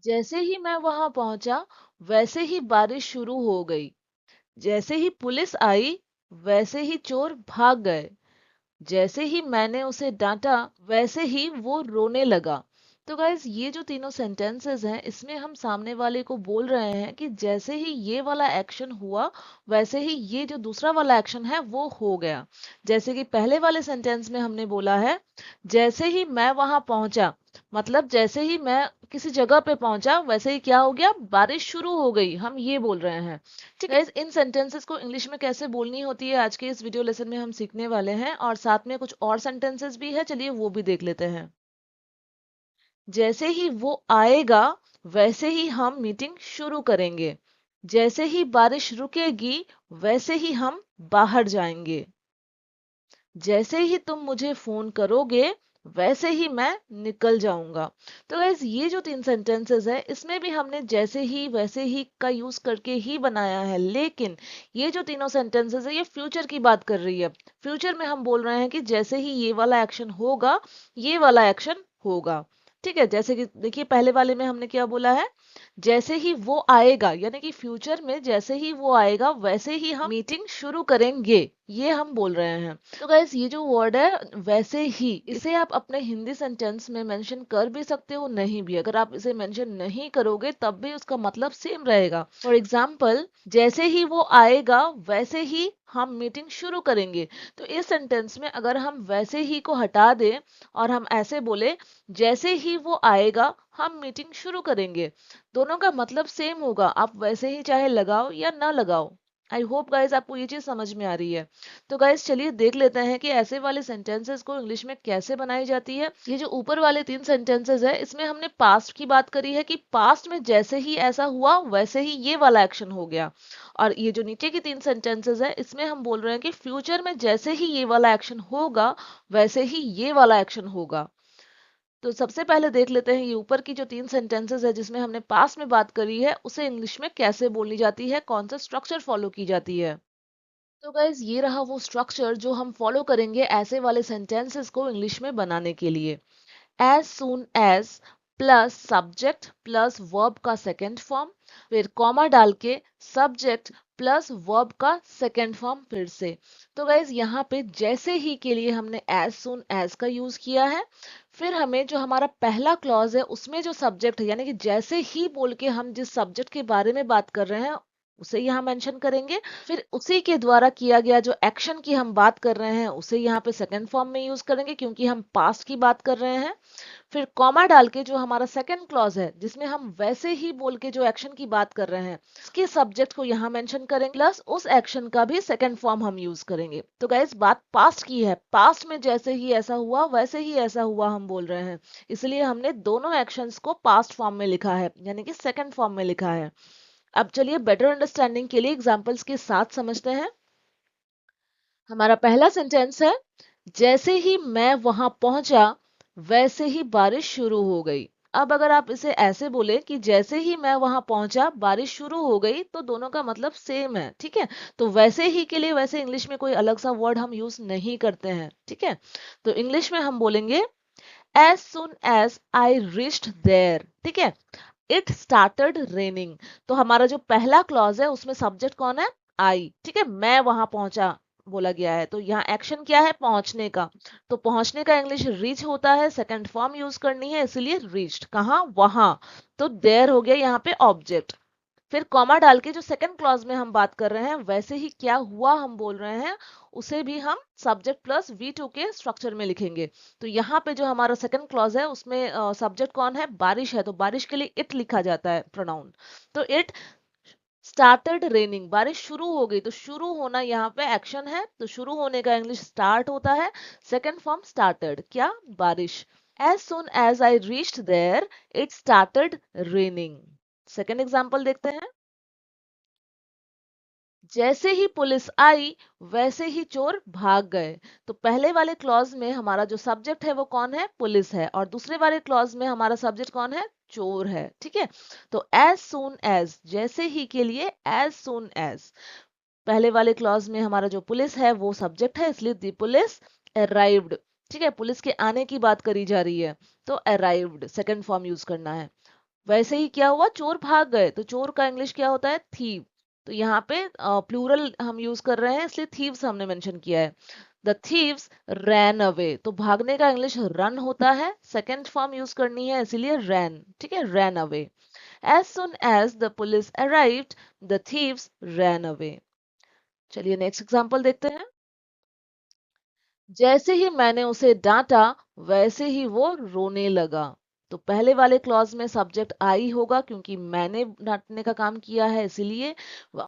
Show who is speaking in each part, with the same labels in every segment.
Speaker 1: जैसे ही मैं वहां पहुंचा वैसे ही बारिश शुरू हो गई। जैसे ही पुलिस आई वैसे ही चोर भाग गए। जैसे ही मैंने उसे डांटा वैसे ही वो रोने लगा। तो गाइज ये जो तीनों सेंटेंसेस हैं इसमें हम सामने वाले को बोल रहे हैं कि जैसे ही ये वाला एक्शन हुआ वैसे ही ये जो दूसरा वाला एक्शन है वो हो गया। जैसे कि पहले वाले सेंटेंस में हमने बोला है जैसे ही मैं वहां पहुंचा, मतलब जैसे ही मैं किसी जगह पे पहुंचा वैसे ही क्या हो गया, बारिश शुरू हो गई, हम ये बोल रहे हैं। ठीक है, इन सेंटेंसेस को इंग्लिश में कैसे बोलनी होती है आज के इस वीडियो लेसन में हम सीखने वाले हैं, और साथ में कुछ और सेंटेंसेस भी है, चलिए वो भी देख लेते हैं। जैसे ही वो आएगा वैसे ही हम मीटिंग शुरू करेंगे। जैसे ही बारिश रुकेगी वैसे ही हम बाहर जाएंगे। जैसे ही तुम मुझे फोन करोगे वैसे ही मैं निकल जाऊंगा। तो गाइस ये जो तीन सेंटेंसेस है इसमें भी हमने जैसे ही वैसे ही का यूज करके ही बनाया है, लेकिन ये जो तीनों सेंटेंसेस है ये फ्यूचर की बात कर रही है। फ्यूचर में हम बोल रहे हैं कि जैसे ही ये वाला एक्शन होगा ये वाला एक्शन होगा। ठीक है, जैसे कि देखिए पहले वाले में हमने क्या बोला है, जैसे ही वो आएगा, यानी कि फ्यूचर में जैसे ही वो आएगा वैसे ही हम मीटिंग शुरू करेंगे, ये हम बोल रहे हैं। तो गाइस ये जो वर्ड है वैसे ही, इसे आप अपने हिंदी सेंटेंस में मेंशन कर भी सकते हो, नहीं भी। अगर आप इसे मेंशन नहीं करोगे तब भी उसका मतलब सेम रहेगा। फॉर एग्जाम्पल, जैसे ही वो आएगा वैसे ही हम मीटिंग शुरू करेंगे। तो इस सेंटेंस में अगर हम वैसे ही को हटा दें और हम ऐसे बोले जैसे ही वो आएगा हम मीटिंग शुरू करेंगे, दोनों का मतलब सेम होगा। आप वैसे ही चाहे लगाओ या ना लगाओ। आई होप गाइज आपको ये चीज समझ में आ रही है। तो गाइज चलिए देख लेते हैं कि ऐसे वाले सेंटेंसेस को इंग्लिश में कैसे बनाई जाती है। ये जो ऊपर वाले तीन सेंटेंसेस है इसमें हमने पास्ट की बात करी है कि पास्ट में जैसे ही ऐसा हुआ वैसे ही ये वाला एक्शन हो गया। और ये जो नीचे की तीन सेंटेंसेस है इसमें हम बोल रहे हैं कि फ्यूचर में जैसे ही ये वाला एक्शन होगा वैसे ही ये वाला एक्शन होगा। तो सबसे पहले देख लेते हैं ये ऊपर की जो तीन सेंटेंसेस है जिसमें हमने पास्ट में बात करी है उसे इंग्लिश में कैसे बोलनी जाती है, कौन सा स्ट्रक्चर फॉलो की जाती है। तो गाइज ये रहा वो स्ट्रक्चर जो हम फॉलो करेंगे ऐसे वाले सेंटेंसेस को इंग्लिश में बनाने के लिए। As soon as plus subject plus verb का सेकेंड फॉर्म, फिर कॉमा डाल के सब्जेक्ट प्लस वर्ब का सेकेंड फॉर्म फिर से। तो गाइज यहाँ पे जैसे ही के लिए हमने एज सून एज का यूज किया है। फिर हमें जो हमारा पहला क्लॉज है उसमें जो सब्जेक्ट है, यानी कि जैसे ही बोल के हम जिस सब्जेक्ट के बारे में बात कर रहे हैं उसे यहाँ मेंशन करेंगे। फिर उसी के द्वारा किया गया जो एक्शन की हम बात कर रहे हैं उसे यहाँ पे सेकंड फॉर्म में यूज करेंगे क्योंकि हम पास्ट की बात कर रहे हैं। फिर कॉमा डाल के जो हमारा सेकंड क्लॉज है जिसमें हम वैसे ही बोल के जो एक्शन की बात कर रहे हैं उसके सब्जेक्ट को यहाँ मेंशन करेंगे, प्लस उस एक्शन का भी सेकंड फॉर्म हम यूज करेंगे। तो गाइस बात पास्ट की है, पास्ट में जैसे ही ऐसा हुआ वैसे ही ऐसा हुआ हम बोल रहे हैं, इसलिए हमने दोनों एक्शंस को पास्ट फॉर्म में लिखा है, यानी कि सेकंड फॉर्म में लिखा है। अब चलिए बेटर अंडरस्टैंडिंग के लिए एग्जांपल्स के साथ समझते हैं। हमारा पहला सेंटेंस है, जैसे ही मैं वहां पहुंचा वैसे ही बारिश शुरू हो गई। अब अगर आप इसे ऐसे बोले कि जैसे ही मैं वहां पहुंचा बारिश शुरू हो गई, तो दोनों का मतलब सेम है। ठीक है, तो वैसे ही के लिए वैसे इंग्लिश में कोई अलग सा वर्ड हम यूज नहीं करते हैं। ठीक है, तो इंग्लिश में हम बोलेंगे as soon as I reached there. ठीक है, इट स्टार्टेड रेनिंग। तो हमारा जो पहला क्लॉज है उसमें सब्जेक्ट कौन है, आई। ठीक है, मैं वहां पहुंचा बोला गया है, तो यहाँ एक्शन क्या है, पहुंचने का। तो पहुंचने का इंग्लिश रीच होता है, सेकंड फॉर्म यूज करनी है इसलिए रीच्ड। कहाँ, वहां। तो देयर हो गया यहाँ पे ऑब्जेक्ट। फिर कॉमा डाल के जो सेकंड क्लॉज में हम बात कर रहे हैं वैसे ही क्या हुआ हम बोल रहे हैं, उसे भी हम सब्जेक्ट प्लस V2 के स्ट्रक्चर में लिखेंगे। तो यहाँ पे जो हमारा सेकंड क्लॉज है उसमें सब्जेक्ट कौन है, बारिश है, तो बारिश के लिए इट लिखा जाता है प्रोनाउन। तो इट स्टार्टेड रेनिंग, बारिश शुरू हो गई, तो शुरू होना यहाँ पे एक्शन है, तो शुरू होने का इंग्लिश स्टार्ट होता है। सेकंड फॉर्म स्टार्टेड, क्या, बारिश। As soon as I reached there it started raining. Second example देखते हैं। जैसे ही पुलिस आई वैसे ही चोर भाग गए। तो पहले वाले क्लॉज में हमारा जो सब्जेक्ट है वो कौन है, पुलिस है, और दूसरे वाले क्लॉज में हमारा सब्जेक्ट कौन है, चोर है। ठीक है, तो एज सून एज, जैसे ही के लिए एज सून एज। पहले वाले क्लॉज में हमारा जो पुलिस है वो सब्जेक्ट है, इसलिए द पुलिस अराइव्ड। ठीक है, पुलिस के आने की बात करी जा रही है, तो अराइव्ड सेकंड फॉर्म यूज करना है। वैसे ही क्या हुआ, चोर भाग गए, तो चोर का इंग्लिश क्या होता है, थीव। तो यहाँ पे प्लूरल हम यूज कर रहे हैं, इसलिए थीव्स हमने मेंशन किया है। द थीव्स रैन अवे, तो भागने का इंग्लिश रन होता है, सेकेंड फॉर्म यूज करनी है, इसीलिए रैन, ठीक है, ran away. As soon as the police arrived the thieves ran away. चलिए नेक्स्ट एग्जांपल देखते हैं। जैसे ही मैंने उसे डांटा वैसे ही वो रोने लगा। तो पहले वाले क्लॉज में सब्जेक्ट आई होगा क्योंकि मैंने डांटने का काम किया है इसीलिए।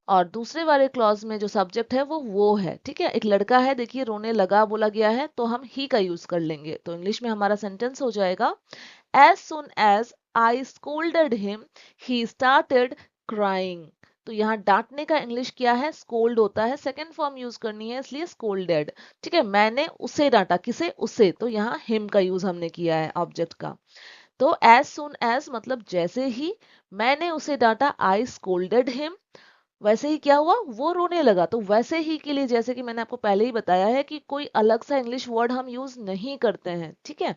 Speaker 1: और दूसरे वाले क्लॉज में जो सब्जेक्ट है वो है, ठीक है, एक लड़का है, देखिए रोने लगा बोला गया है, तो हम ही का यूज कर लेंगे। तो इंग्लिश में हमारा सेंटेंस हो जाएगा, as soon as I scolded him he started crying. तो यहाँ डांटने का इंग्लिश क्या है, स्कोल्ड होता है, सेकेंड फॉर्म यूज करनी है, इसलिए स्कोल्डेड। ठीक है, मैंने उसे डांटा, किसे, उसे, तो यहाँ हिम का यूज हमने किया है ऑब्जेक्ट का। तो एज सुन एज मतलब जैसे ही मैंने उसे डांटा, आई स्कोल्डेड हिम, वैसे ही क्या हुआ, वो रोने लगा। तो वैसे ही के लिए जैसे कि मैंने आपको पहले ही बताया है कि कोई अलग सा इंग्लिश वर्ड हम यूज नहीं करते हैं, ठीक है।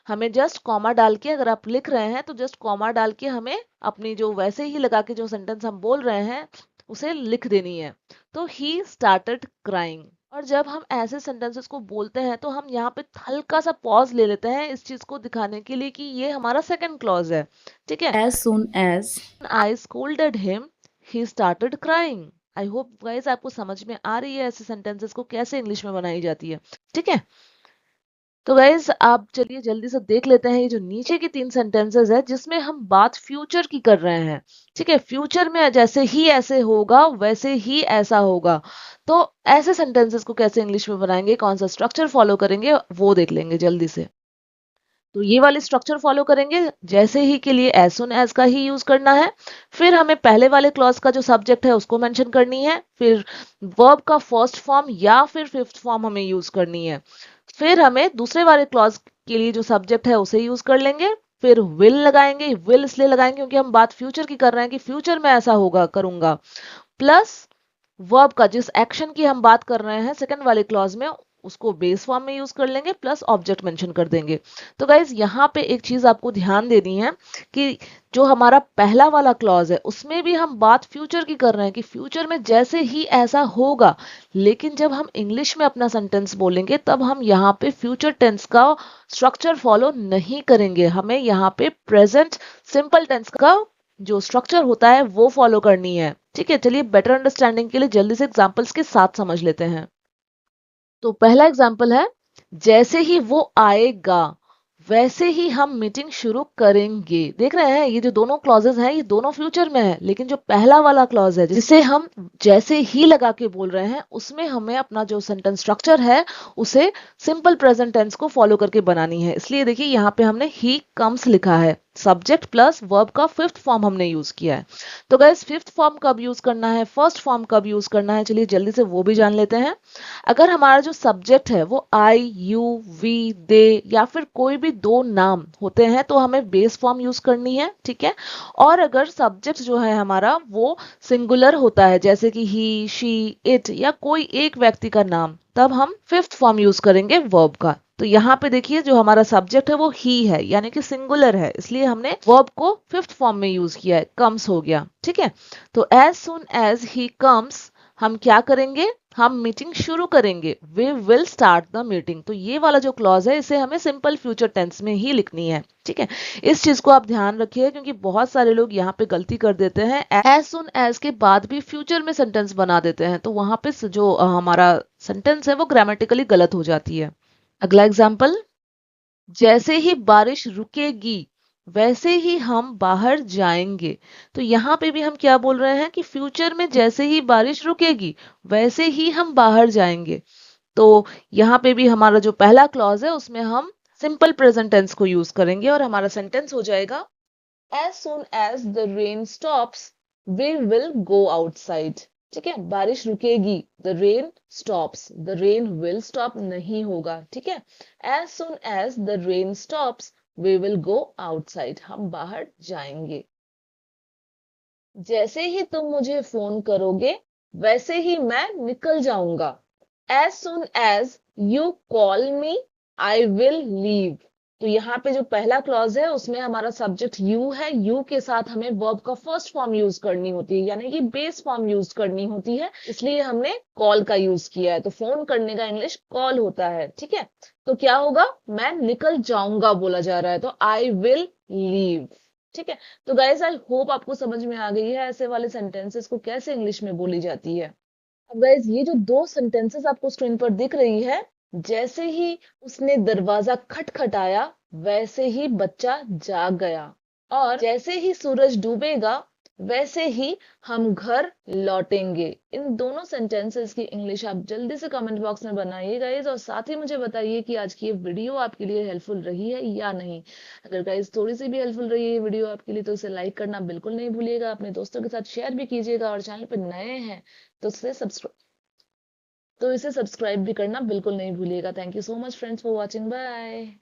Speaker 1: हमें जस्ट कॉमा डाल के, अगर आप लिख रहे हैं तो जस्ट कॉमा डाल के हमें अपनी जो वैसे ही लगा के जो सेंटेंस हम बोल रहे हैं उसे लिख देनी है। तो ही स्टार्टेड क्राइंग। और जब हम ऐसे सेंटेंसेस को बोलते हैं तो हम यहाँ पे हल्का सा पॉज ले लेते हैं इस चीज को दिखाने के लिए कि ये हमारा सेकंड क्लॉज है, ठीक है।
Speaker 2: As soon as
Speaker 1: I scolded him, he started crying. I hope guys आपको समझ में आ रही है ऐसे सेंटेंसेस को कैसे इंग्लिश में बनाई जाती है, ठीक है। तो गाइस आप चलिए जल्दी से देख लेते हैं ये जो नीचे की 3 सेंटेंसेस है जिसमें हम बात फ्यूचर की कर रहे हैं, ठीक है। फ्यूचर में जैसे ही ऐसे होगा वैसे ही ऐसा होगा। तो ऐसे सेंटेंसेस को कैसे इंग्लिश में बनाएंगे, कौन सा स्ट्रक्चर फॉलो करेंगे, वो देख लेंगे जल्दी से। तो ये वाले स्ट्रक्चर फॉलो करेंगे, जैसे ही के लिए एज सुन एज का ही यूज करना है। फिर हमें पहले वाले क्लॉज का जो सब्जेक्ट है उसको मेंशन करनी है। फिर वर्ब का फर्स्ट फॉर्म या फिर फिफ्थ फॉर्म हमें यूज करनी है। फिर हमें दूसरे वाले क्लॉज के लिए जो सब्जेक्ट है उसे यूज कर लेंगे। फिर विल लगाएंगे, विल इसलिए लगाएंगे क्योंकि हम बात फ्यूचर की कर रहे हैं कि फ्यूचर में ऐसा होगा, करूंगा। प्लस वर्ब का जिस एक्शन की हम बात कर रहे हैं सेकंड वाले क्लॉज में उसको बेस फॉर्म में यूज कर लेंगे, प्लस ऑब्जेक्ट मेंशन कर देंगे। तो गाइज यहाँ पे एक चीज आपको ध्यान देनी है कि जो हमारा पहला वाला क्लॉज है उसमें भी हम बात फ्यूचर की कर रहे हैं कि फ्यूचर में जैसे ही ऐसा होगा। लेकिन जब हम इंग्लिश में अपना सेंटेंस बोलेंगे तब हम यहाँ पे फ्यूचर टेंस का स्ट्रक्चर फॉलो नहीं करेंगे, हमें यहाँ पे प्रेजेंट सिंपल टेंस का जो स्ट्रक्चर होता है वो फॉलो करनी है, ठीक है। चलिए बेटर अंडरस्टैंडिंग के लिए जल्दी से एग्जांपल्स के साथ समझ लेते हैं। तो पहला एग्जांपल है, जैसे ही वो आएगा वैसे ही हम मीटिंग शुरू करेंगे। देख रहे हैं ये जो दोनों क्लॉजेस हैं ये दोनों फ्यूचर में है, लेकिन जो पहला वाला क्लॉज है जिसे हम जैसे ही लगा के बोल रहे हैं उसमें हमें अपना जो सेंटेंस स्ट्रक्चर है उसे सिंपल प्रेजेंट टेंस को फॉलो करके बनानी है। इसलिए देखिए यहाँ पे हमने ही कम्स लिखा है, सब्जेक्ट प्लस वर्ब का फिफ्थ फॉर्म हमने यूज किया है। तो गाइस फिफ्थ फॉर्म कब यूज करना है, फर्स्ट फॉर्म कब यूज करना है, चलिए जल्दी से वो भी जान लेते हैं। अगर हमारा जो सब्जेक्ट है वो आई, यू, वी, दे या फिर कोई भी दो नाम होते हैं तो हमें बेस फॉर्म यूज करनी है, ठीक है। और अगर सब्जेक्ट जो है हमारा वो सिंगुलर होता है जैसे कि ही, शी, इट या कोई एक व्यक्ति का नाम, तब हम फिफ्थ फॉर्म यूज करेंगे वर्ब का। तो यहाँ पे देखिए जो हमारा सब्जेक्ट है वो ही है यानी कि सिंगुलर है, इसलिए हमने वर्ब को फिफ्थ फॉर्म में यूज किया है, कम्स हो गया, ठीक है। तो as soon as he comes हम क्या करेंगे, हम मीटिंग शुरू करेंगे, we will start the meeting. तो ये वाला जो क्लॉज है इसे हमें सिंपल फ्यूचर टेंस में ही लिखनी है, ठीक है। इस चीज को आप ध्यान रखिए क्योंकि बहुत सारे लोग यहाँ पे गलती कर देते हैं, एज सुन एज के बाद भी फ्यूचर में सेंटेंस बना देते हैं, तो वहां पे जो हमारा सेंटेंस है वो ग्रामेटिकली गलत हो जाती है। अगला एग्जाम्पल, जैसे ही बारिश रुकेगी वैसे ही हम बाहर जाएंगे। तो यहाँ पे भी हम क्या बोल रहे हैं कि फ्यूचर में जैसे ही बारिश रुकेगी वैसे ही हम बाहर जाएंगे। तो यहाँ पे भी हमारा जो पहला क्लॉज है उसमें हम सिंपल प्रेजेंट टेंस को यूज करेंगे और हमारा सेंटेंस हो जाएगा, as soon as the rain stops we will go outside. ठीक है, बारिश रुकेगी, the rain stops, the rain will stop नहीं होगा, ठीक है। As soon as the rain stops we will go outside, हम बाहर जाएंगे। जैसे ही तुम मुझे फोन करोगे वैसे ही मैं निकल जाऊंगा। As soon as you call me I will leave. तो यहाँ पे जो पहला क्लॉज है उसमें हमारा सब्जेक्ट यू है, यू के साथ हमें वर्ब का फर्स्ट फॉर्म यूज करनी होती है, यानी कि बेस फॉर्म यूज करनी होती है, इसलिए हमने कॉल का यूज किया है। तो फोन करने का इंग्लिश कॉल होता है, ठीक है। तो क्या होगा, मैं निकल जाऊंगा बोला जा रहा है, तो आई विल लीव, ठीक है। तो गाइस आई होप आपको समझ में आ गई है ऐसे वाले सेंटेंसेस को कैसे इंग्लिश में बोली जाती है। अब गाइस ये जो दो सेंटेंसेस आपको स्क्रीन पर दिख रही है, जैसे ही उसने दरवाजा खटखटाया वैसे ही बच्चा जाग गया, और जैसे ही सूरज डूबेगा वैसे ही हम घर लौटेंगे। इन दोनों सेंटेंसेस की इंग्लिश आप जल्दी से कमेंट बॉक्स में बनाइए गाइस, और साथ ही मुझे बताइए कि आज की ये वीडियो आपके लिए हेल्पफुल रही है या नहीं। अगर गाइस थोड़ी सी भी हेल्पफुल रही है ये वीडियो आपके लिए तो इसे लाइक करना बिल्कुल नहीं भूलिएगा, अपने दोस्तों के साथ शेयर भी कीजिएगा, और चैनल पर नए हैं तो इसे सब्सक्राइब भी करना बिल्कुल नहीं भूलिएगा। Thank you so much friends for watching, bye.